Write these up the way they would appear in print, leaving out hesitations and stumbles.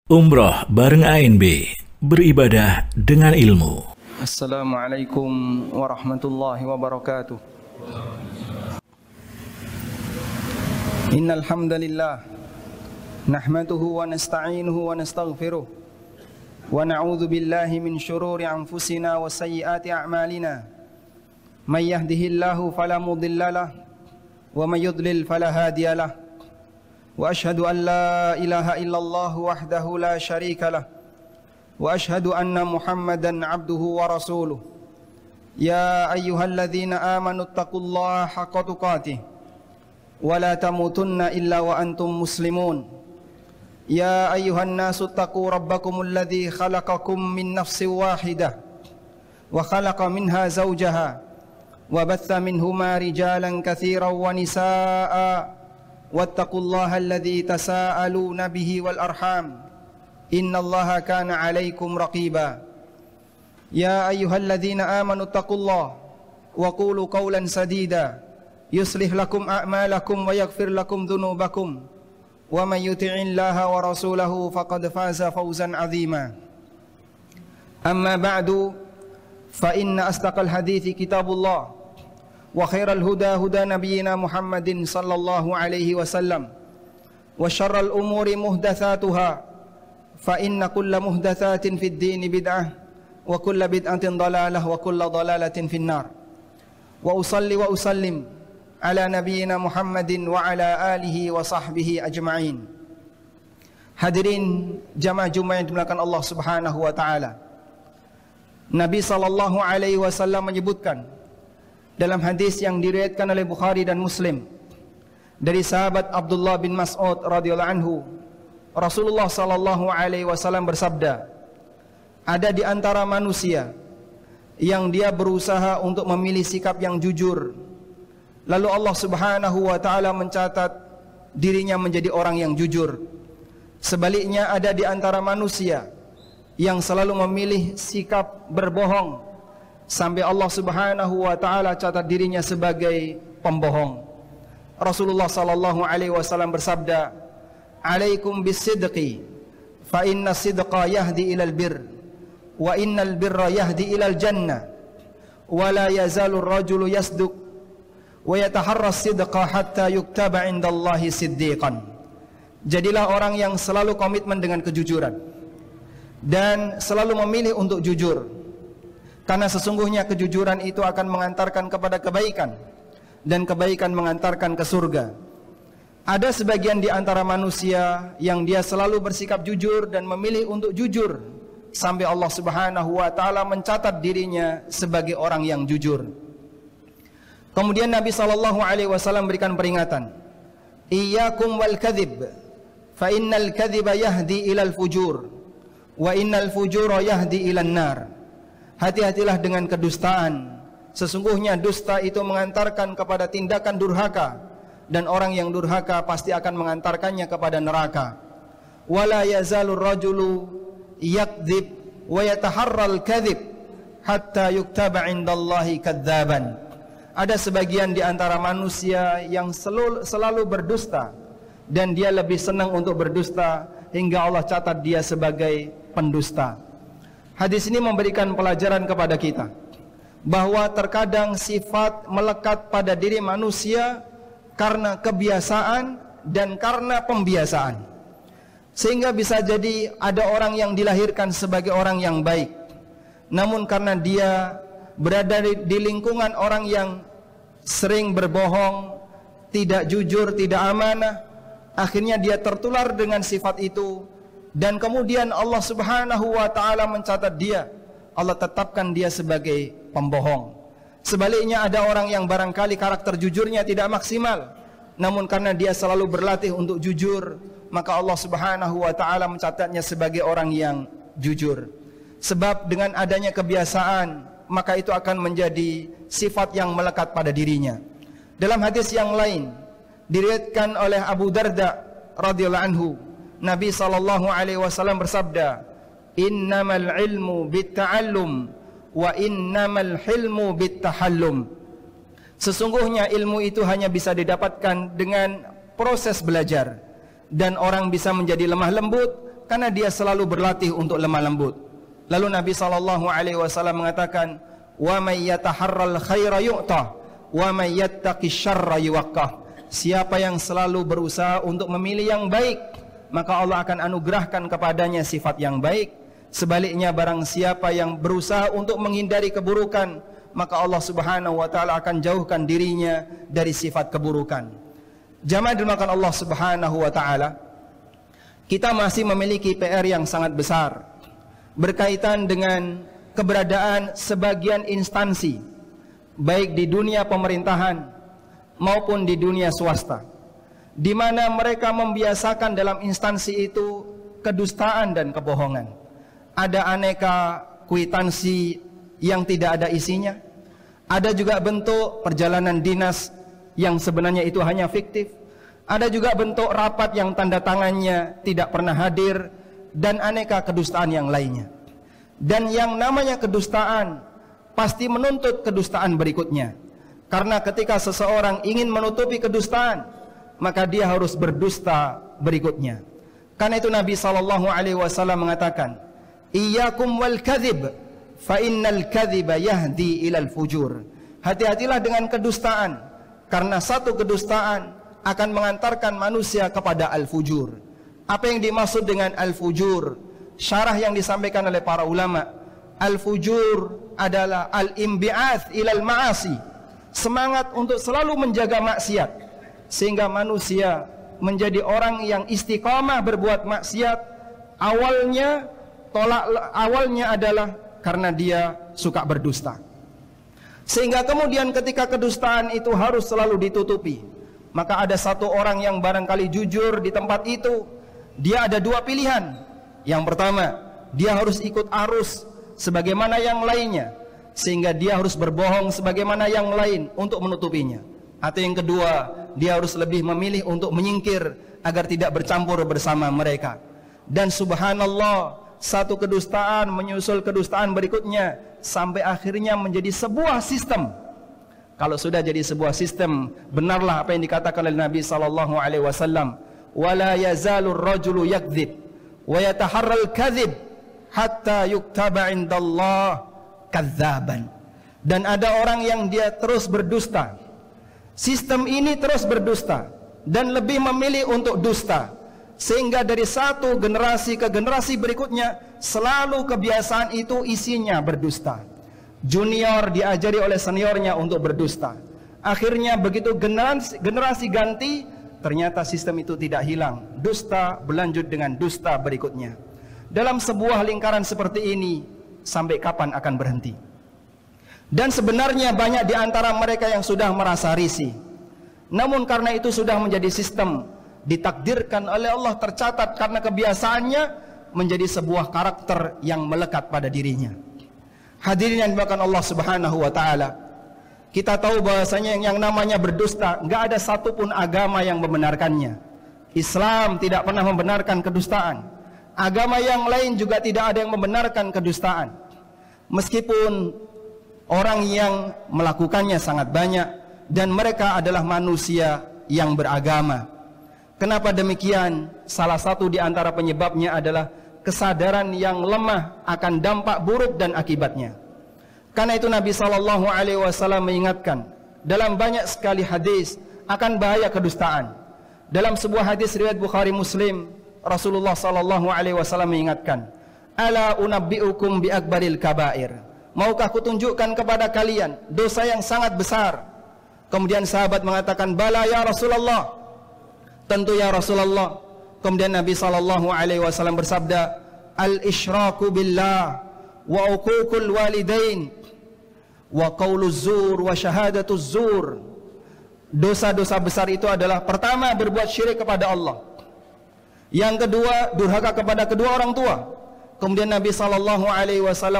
Umroh bareng ANB, beribadah dengan ilmu. Assalamualaikum warahmatullahi wabarakatuh. Innal hamdalillah nahmaduhu wa nasta'inuhu wa nastaghfiruh wa na'udzu billahi min shururi anfusina wa sayyiati a'malina. May yahdihillahu fala mudilla lahu wa may yudlil fala hadiya lahu. Wa ashhadu an la ilaha illallah wahdahu la syarika lah wa ashhadu anna Muhammadan abduhu wa rasuluh. Ya ayyuhalladzina amanu taqullaha haqqa tuqatih wa la tamutunna illa wa antum muslimun. Ya ayyuhan nasu taqu rabbakumul ladzi khalaqakum min nafsin wahidah wa khalaqa minha zawjaha wa batha minhuma rijalan katsiran wa nisaa'a wattaqullaha alladzi tasaaluna bihi wal arham innallaha kana 'alaikum raqiba. Ya ayyuhalladzina amanu taqullaha wa qulu qawlan sadida yuslih lakum a'malakum wa yaghfir lakum dhunubakum wa may yuti'illaha wa rasulahu faqad faza fawzan 'azima. Amma ba'du fa inna asdaqal hadithi kitabullah wa khairal huda huda nabiyyina Muhammadin sallallahu alaihi wasallam wa syarral umuri muhdatsatuha fa inna kulla muhdatsatin fid dini bid'ah wa kulla bid'atin dalalah wa kulla dalalatin finnar. Wa usalli wa usallim ala nabiyyina Muhammadin wa ala alihi wa sahbihi ajma'in. Hadirin jamaah Jumat yang dimuliakan Allah Subhanahu wa taala. Nabi sallallahu alaihi wasallam menyebutkan dalam hadis yang diriwayatkan oleh Bukhari dan Muslim dari sahabat Abdullah bin Mas'ud radhiyallahu anhu, Rasulullah sallallahu alaihi wasallam bersabda, ada di antara manusia yang dia berusaha untuk memilih sikap yang jujur, lalu Allah Subhanahu wa taala mencatat dirinya menjadi orang yang jujur. Sebaliknya ada di antara manusia yang selalu memilih sikap berbohong, sampai Allah Subhanahu wa taala catat dirinya sebagai pembohong. Rasulullah sallallahu alaihi wasallam bersabda, "Alaikum bisidqi, fa inna sidqa yahdi ilal bir, wa innal birra yahdi ilal jannah, wa la yazalu ar-rajulu yasduq wa yataharra as-sidqa hatta yuktaba 'indallahi siddiqan." Jadilah orang yang selalu komitmen dengan kejujuran dan selalu memilih untuk jujur. Karena sesungguhnya kejujuran itu akan mengantarkan kepada kebaikan, dan kebaikan mengantarkan ke surga. Ada sebagian di antara manusia yang dia selalu bersikap jujur dan memilih untuk jujur, sampai Allah Subhanahu wa taala mencatat dirinya sebagai orang yang jujur. Kemudian Nabi sallallahu alaihi wasallam berikan peringatan, "Iyyakum wal kadzib, fa innal kadziba yahdi ilal fujur, wa innal fujura yahdi ilan nar." Hati-hatilah dengan kedustaan. Sesungguhnya dusta itu mengantarkan kepada tindakan durhaka, dan orang yang durhaka pasti akan mengantarkannya kepada neraka. Wala yazalur rajulu yakdzib wa yataharral kadzib hatta yuktaba 'indallahi kadzaban. Ada sebagian di antara manusia yang selalu berdusta, dan dia lebih senang untuk berdusta hingga Allah catat dia sebagai pendusta. Hadis ini memberikan pelajaran kepada kita bahwa terkadang sifat melekat pada diri manusia karena kebiasaan dan karena pembiasaan. Sehingga bisa jadi ada orang yang dilahirkan sebagai orang yang baik, namun karena dia berada di lingkungan orang yang sering berbohong, tidak jujur, tidak amanah, akhirnya dia tertular dengan sifat itu. Dan kemudian Allah Subhanahu wa taala mencatat dia, Allah tetapkan dia sebagai pembohong. Sebaliknya ada orang yang barangkali karakter jujurnya tidak maksimal, namun karena dia selalu berlatih untuk jujur, maka Allah Subhanahu wa taala mencatatnya sebagai orang yang jujur. Sebab dengan adanya kebiasaan, maka itu akan menjadi sifat yang melekat pada dirinya. Dalam hadis yang lain diriwayatkan oleh Abu Darda radhiyallahu anhu, Nabi sallallahu alaihi wasallam bersabda, "Innamal ilmu bitta'allum wa innamal hilmu bittahallum." Sesungguhnya ilmu itu hanya bisa didapatkan dengan proses belajar, dan orang bisa menjadi lemah lembut karena dia selalu berlatih untuk lemah lembut. Lalu Nabi SAW mengatakan, wa may yataharral khaira yu'ta wa may yattaqi syarra yuwaqqah. Siapa yang selalu berusaha untuk memilih yang baik, maka Allah akan anugerahkan kepadanya sifat yang baik. Sebaliknya barang siapa yang berusaha untuk menghindari keburukan, maka Allah Subhanahu wa taala akan jauhkan dirinya dari sifat keburukan. Jamaah dimuliakan Allah Subhanahu wa taala, kita masih memiliki PR yang sangat besar berkaitan dengan keberadaan sebagian instansi baik di dunia pemerintahan maupun di dunia swasta, di mana mereka membiasakan dalam instansi itu kedustaan dan kebohongan. Ada aneka kwitansi yang tidak ada isinya. Ada juga bentuk perjalanan dinas yang sebenarnya itu hanya fiktif. Ada juga bentuk rapat yang tanda tangannya tidak pernah hadir, dan aneka kedustaan yang lainnya. Dan yang namanya kedustaan pasti menuntut kedustaan berikutnya. Karena ketika seseorang ingin menutupi kedustaan, maka dia harus berdusta berikutnya. Karena itu Nabi SAW mengatakan, iyyakum wal kadhib fa innal kadhiba yahdi ilal fujur. Hati-hatilah dengan kedustaan, karena satu kedustaan akan mengantarkan manusia kepada al-fujur. Apa yang dimaksud dengan al-fujur? Syarah yang disampaikan oleh para ulama, al-fujur adalah al-imbi'ath ilal ma'asi, semangat untuk selalu menjaga maksiat, sehingga manusia menjadi orang yang istiqamah berbuat maksiat. Awalnya adalah karena dia suka berdusta, sehingga kemudian ketika kedustaan itu harus selalu ditutupi, maka ada satu orang yang barangkali jujur di tempat itu. Dia ada dua pilihan. Yang pertama, dia harus ikut arus sebagaimana yang lainnya, sehingga dia harus berbohong sebagaimana yang lain untuk menutupinya. Atau yang kedua, dia harus lebih memilih untuk menyingkir agar tidak bercampur bersama mereka. Dan subhanallah, satu kedustaan menyusul kedustaan berikutnya sampai akhirnya menjadi sebuah sistem. Kalau sudah jadi sebuah sistem, benarlah apa yang dikatakan oleh Nabi SAW, wala yazalur rajulu yakdzib wa yataharral kadzib hatta yuktaba indallah kadzaban. Dan ada orang yang dia terus berdusta. Sistem ini terus berdusta dan lebih memilih untuk dusta, sehingga dari satu generasi ke generasi berikutnya selalu kebiasaan itu isinya berdusta. Junior diajari oleh seniornya untuk berdusta. Akhirnya begitu generasi ganti, ternyata sistem itu tidak hilang. Dusta berlanjut dengan dusta berikutnya. Dalam sebuah lingkaran seperti ini, sampai kapan akan berhenti? Dan sebenarnya banyak di antara mereka yang sudah merasa risih. Namun karena itu sudah menjadi sistem, ditakdirkan oleh Allah, tercatat karena kebiasaannya menjadi sebuah karakter yang melekat pada dirinya. Hadirin yang dimuliakan Allah Subhanahu wa taala, kita tahu bahwasanya yang namanya berdusta enggak ada satupun agama yang membenarkannya. Islam tidak pernah membenarkan kedustaan. Agama yang lain juga tidak ada yang membenarkan kedustaan. Meskipun orang yang melakukannya sangat banyak dan mereka adalah manusia yang beragama. Kenapa demikian? Salah satu di antara penyebabnya adalah kesadaran yang lemah akan dampak buruk dan akibatnya. Karena itu Nabi SAW mengingatkan dalam banyak sekali hadis akan bahaya kedustaan. Dalam sebuah hadis riwayat Bukhari Muslim, Rasulullah SAW mengingatkan, ala unabbi'ukum bi akbaril kabair. Maukah kutunjukkan kepada kalian dosa yang sangat besar? Kemudian sahabat mengatakan, bala ya Rasulullah, tentu ya Rasulullah. Kemudian Nabi SAW bersabda, al-isyraku billah wa uququl walidain wa qauluz zur wa syahadatuz zur. Dosa-dosa besar itu adalah pertama berbuat syirik kepada Allah. Yang kedua durhaka kepada kedua orang tua. Kemudian Nabi SAW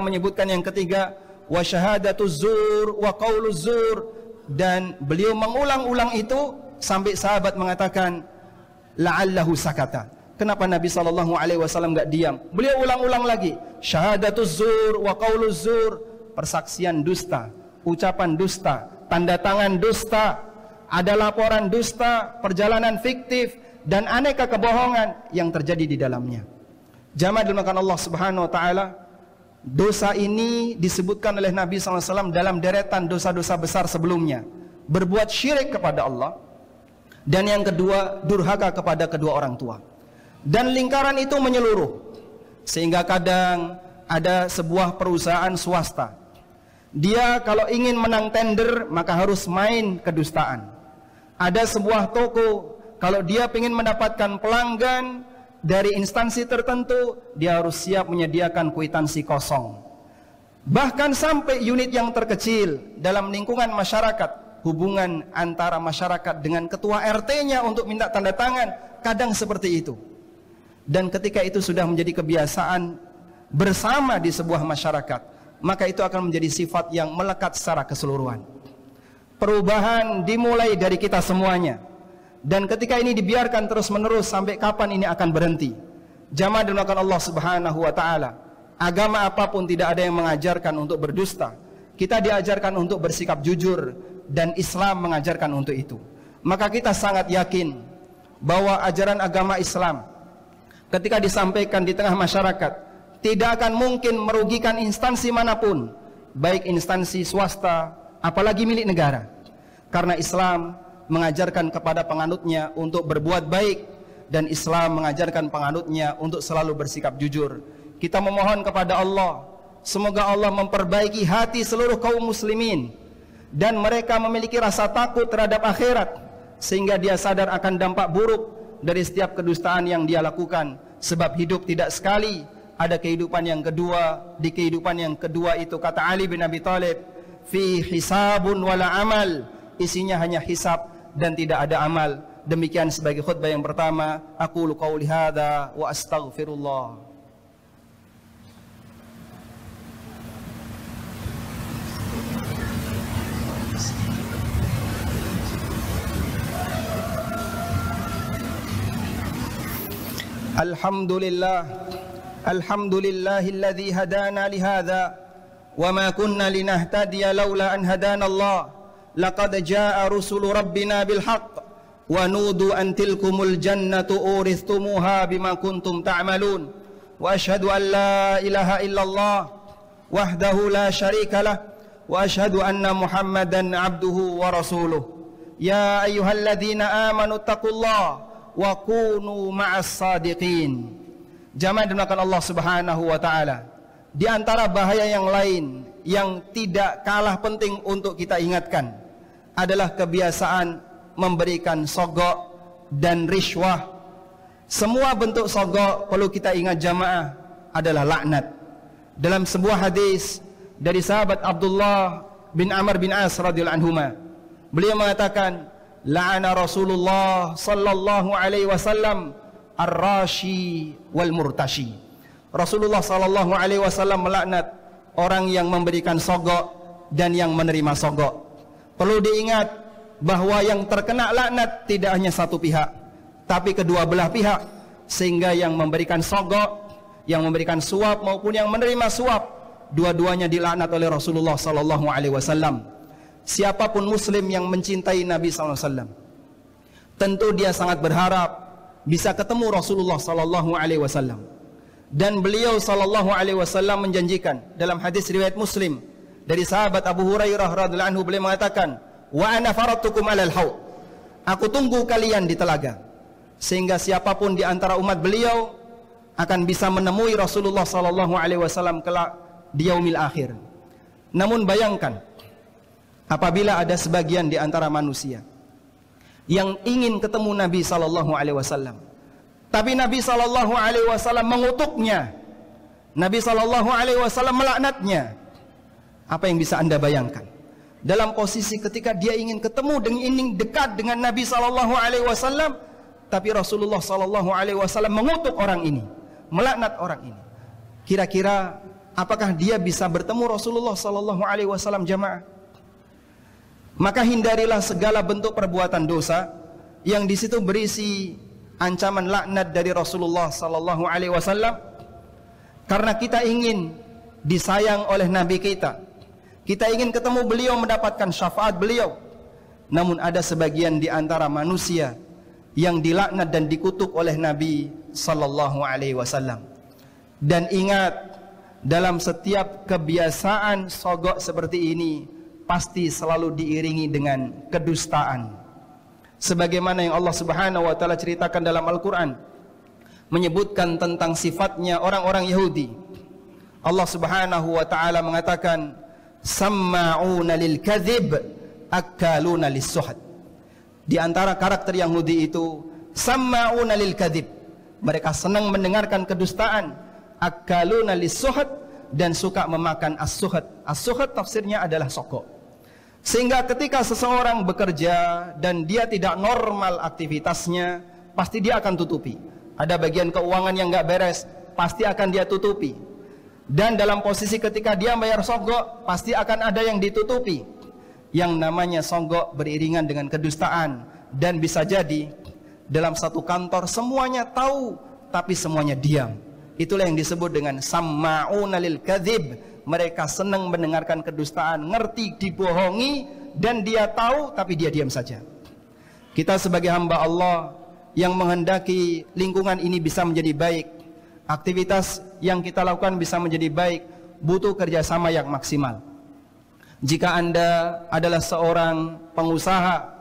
menyebutkan yang ketiga, wa syahadatuz zur wa qauluz zur, dan beliau mengulang-ulang itu sampai sahabat mengatakan la'allahu sakata. Kenapa Nabi SAW enggak diam? Beliau ulang-ulang lagi, syahadatuz zur wa qauluz zur, persaksian dusta, ucapan dusta, tanda tangan dusta, ada laporan dusta, perjalanan fiktif, dan aneka kebohongan yang terjadi di dalamnya. Jamaah dimuliakan Allah Subhanahu wa taala, dosa ini disebutkan oleh Nabi SAW dalam deretan dosa-dosa besar sebelumnya. Berbuat syirik kepada Allah, dan yang kedua durhaka kepada kedua orang tua. Dan lingkaran itu menyeluruh, sehingga kadang ada sebuah perusahaan swasta, dia kalau ingin menang tender maka harus main kedustaan. Ada sebuah toko, kalau dia ingin mendapatkan pelanggan dari instansi tertentu, dia harus siap menyediakan kwitansi kosong. Bahkan sampai unit yang terkecil dalam lingkungan masyarakat, hubungan antara masyarakat dengan ketua RT-nya untuk minta tanda tangan, kadang seperti itu. Dan ketika itu sudah menjadi kebiasaan bersama di sebuah masyarakat, maka itu akan menjadi sifat yang melekat secara keseluruhan. Perubahan dimulai dari kita semuanya. Dan ketika ini dibiarkan terus-menerus, sampai kapan ini akan berhenti? Jamaah dimuliakan Allah Subhanahu wa taala, agama apapun tidak ada yang mengajarkan untuk berdusta. Kita diajarkan untuk bersikap jujur, dan Islam mengajarkan untuk itu. Maka kita sangat yakin bahwa ajaran agama Islam ketika disampaikan di tengah masyarakat tidak akan mungkin merugikan instansi manapun, baik instansi swasta apalagi milik negara. Karena Islam mengajarkan kepada penganutnya untuk berbuat baik, dan Islam mengajarkan penganutnya untuk selalu bersikap jujur. Kita memohon kepada Allah, semoga Allah memperbaiki hati seluruh kaum muslimin, dan mereka memiliki rasa takut terhadap akhirat, sehingga dia sadar akan dampak buruk dari setiap kedustaan yang dia lakukan. Sebab hidup tidak sekali, ada kehidupan yang kedua. Di kehidupan yang kedua itu, kata Ali bin Abi Thalib, fi hisabun wala amal, isinya hanya hisab dan tidak ada amal. Demikian sebagai khutbah yang pertama. Aqulu qauli hadza wa astaghfirullah. Alhamdulillahilladzi hadana lihadza wa ma kunna linahtadiya laula an hadana Allah. Laqad jaa rusulu rabbina bil haqq wa nudu an tilkumul jannatu uristumuha bima kuntum ta'malun. Wa ashhadu an la ilaha illallah wahdahu la syarika lah wa ashhadu anna Muhammadan abduhu wa rasuluh. Ya ayyuhalladzina amanu taqullaha wa kunu ma'as sadiqin. Jamaah dimuliakan Allah Subhanahu wa taala, di antara bahaya yang lain yang tidak kalah penting untuk kita ingatkan adalah kebiasaan memberikan sogok dan riswah. Semua bentuk sogok, perlu kita ingat jamaah, adalah laknat. Dalam sebuah hadis dari sahabat Abdullah bin Amr bin As radhiyallahu anhuma, beliau mengatakan, la'ana Rasulullah sallallahu alaihi wasallam ar-rashi wal murtashi. Rasulullah sallallahu alaihi wasallam melaknat orang yang memberikan sogok dan yang menerima sogok. Perlu diingat bahwa yang terkena laknat tidak hanya satu pihak, tapi kedua belah pihak. Sehingga yang memberikan sogok, yang memberikan suap maupun yang menerima suap, dua-duanya dilaknat oleh Rasulullah sallallahu alaihi wasallam. Siapapun muslim yang mencintai Nabi SAW, tentu dia sangat berharap bisa ketemu Rasulullah SAW. Dan beliau SAW menjanjikan dalam hadis riwayat Muslim dari sahabat Abu Hurairah radhiyallahu anhu, beliau mengatakan, wa ana faratukum alal haud, aku tunggu kalian di telaga. Sehingga siapapun di antara umat beliau akan bisa menemui Rasulullah SAW kelak di yaumil akhir. Namun bayangkan, apabila ada sebagian di antara manusia yang ingin ketemu Nabi SAW, tapi Nabi SAW mengutuknya, Nabi SAW melaknatnya, apa yang bisa anda bayangkan? Dalam posisi ketika dia ingin ketemu, ingin dekat dengan Nabi SAW, tapi Rasulullah SAW mengutuk orang ini, melaknat orang ini. Kira-kira apakah dia bisa bertemu Rasulullah SAW, jamaah? Maka hindarilah segala bentuk perbuatan dosa yang di situ berisi ancaman laknat dari Rasulullah SAW, karena kita ingin disayang oleh Nabi kita. Kita ingin ketemu beliau, mendapatkan syafaat beliau. Namun ada sebagian di antara manusia yang dilaknat dan dikutuk oleh Nabi SAW. Dan ingat, dalam setiap kebiasaan sogok seperti ini pasti selalu diiringi dengan kedustaan. Sebagaimana yang Allah Subhanahu wa taala ceritakan dalam Al-Qur'an, menyebutkan tentang sifatnya orang-orang Yahudi. Allah Subhanahu wa taala mengatakan, samma'una lil kadzib akaluna lis-suhd. Di antara karakter Yahudi itu samma'una lil kadzib, mereka senang mendengarkan kedustaan, akaluna lis-suhd, dan suka memakan as-suhd. As-suhd tafsirnya adalah sogok. Sehingga ketika seseorang bekerja dan dia tidak normal aktivitasnya, pasti dia akan tutupi. Ada bagian keuangan yang nggak beres, pasti akan dia tutupi. Dan dalam posisi ketika dia bayar sogok, pasti akan ada yang ditutupi. Yang namanya sogok beriringan dengan kedustaan. Dan bisa jadi dalam satu kantor semuanya tahu, tapi semuanya diam. Itulah yang disebut dengan samma'una lil kadzib. Mereka senang mendengarkan kedustaan, ngerti dibohongi, dan dia tahu tapi dia diam saja. Kita sebagai hamba Allah yang menghendaki lingkungan ini bisa menjadi baik, aktivitas yang kita lakukan bisa menjadi baik, butuh kerjasama yang maksimal. Jika Anda adalah seorang pengusaha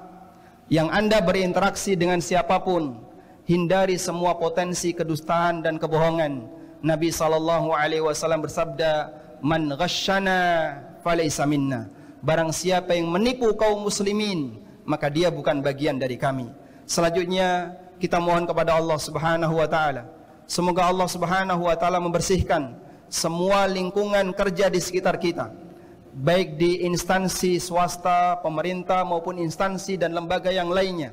yang Anda berinteraksi dengan siapapun, hindari semua potensi kedustaan dan kebohongan. Nabi SAW bersabda, man ghasyana falaysa minna. Barang siapa yang menipu kaum muslimin, maka dia bukan bagian dari kami. Selanjutnya kita mohon kepada Allah Subhanahu wa taala, semoga Allah Subhanahu wa taala membersihkan semua lingkungan kerja di sekitar kita, baik di instansi swasta, pemerintah maupun instansi dan lembaga yang lainnya,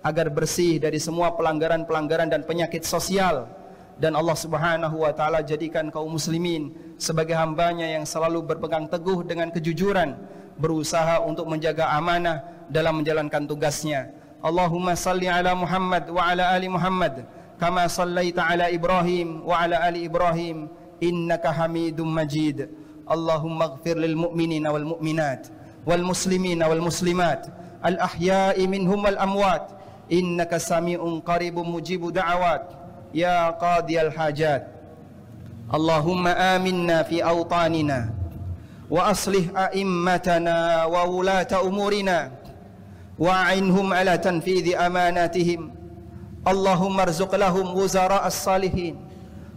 agar bersih dari semua pelanggaran-pelanggaran dan penyakit sosial. Dan Allah Subhanahu wa taala jadikan kaum muslimin sebagai hambanya yang selalu berpegang teguh dengan kejujuran, berusaha untuk menjaga amanah dalam menjalankan tugasnya. Allahumma salli ala Muhammad wa ala ali Muhammad kama sallaita ala Ibrahim wa ala ali Ibrahim innaka Hamidum Majid. Allahumma ighfir lil mu'minina wal mu'minat wal muslimina wal muslimat al ahya'i minhum wal amwat innaka sami'un qaribun mujibud da'awat ya qadiyal hajat. Allahumma aminna fi awtanina wa aslih a'immatana wa wulata umurina wa'inhum ala tanfidhi amanatihim. Allahumma arzuq lahum wuzara as-salihin.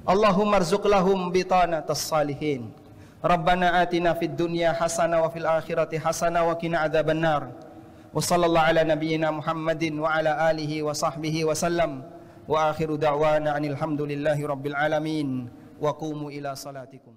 Allahumma arzuq lahum bitanat as-salihin. Rabbana atina fid dunya hasanah wa fil akhirati hasanah wa qina adzaban nar. Wa sallallahu ala nabiyyina Muhammadin wa ala alihi wa sahbihi wa sallam. Wa akhiru da'wana anil hamdulillahi rabbil alamin. Wa qumu ila salatikum.